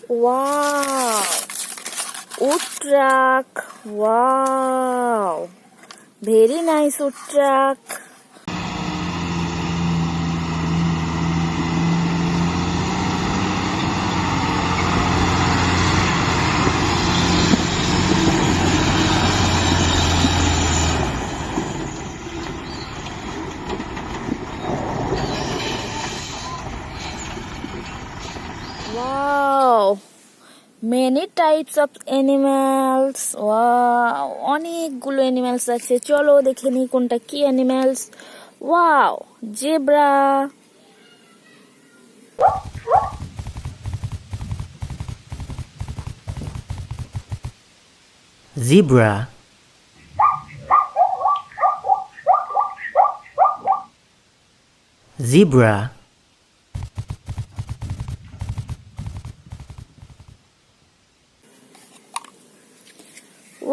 Wow! Wood truck. Wow! Very nice wood truck. Wow! Many types of animals. Wow! অনেকগুলো animals আছে। চলো দেখে নি কোনটা কি animals. Wow! Zebra. Zebra. Zebra.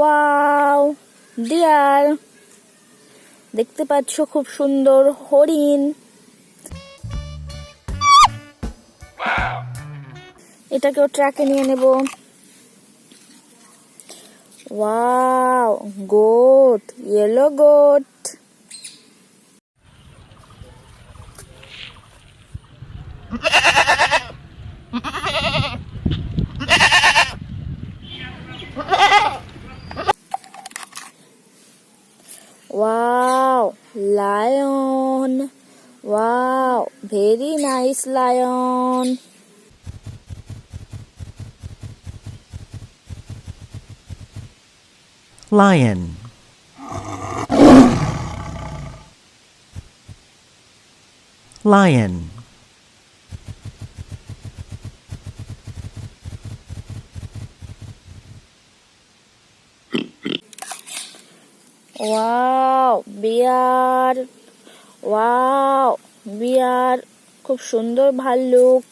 Wow! Deer. দেখতে পাচ্ছ খুব সুন্দর হরিণ। এটাকেও ট্রাকে নিয়ে নেব। Wow! Goat. Yellow goat. Wow! Lion. Wow! Very nice lion. Lion. Lion. Wow! Bear. Wow! Bear. খুব সুন্দর ভাল্লুক।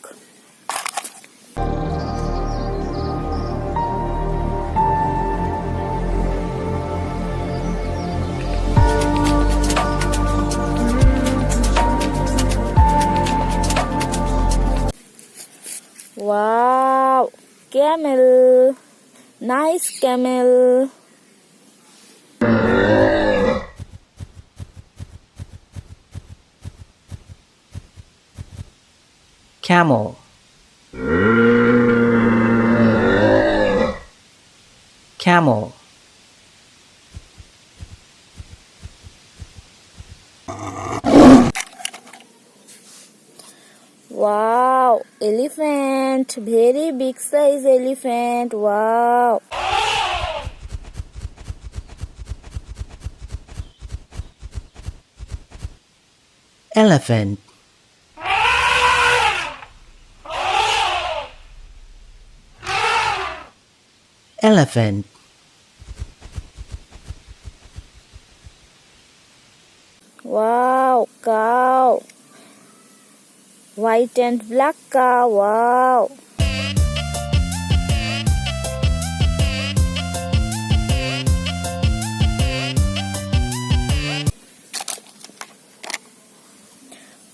Wow! Camel. Nice camel. Camel. Camel. Wow! Elephant. Very big size elephant. Wow! Elephant. Elephant. Wow! Cow. White and black cow. Wow!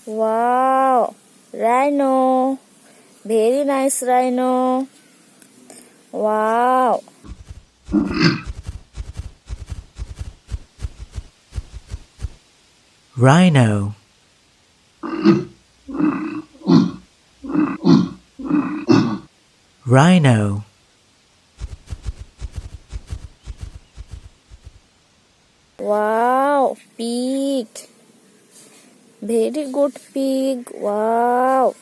Wow! Rhino. Very nice rhino. Wow! Rhino. Rhino. Wow! Pig. Very good pig. Wow!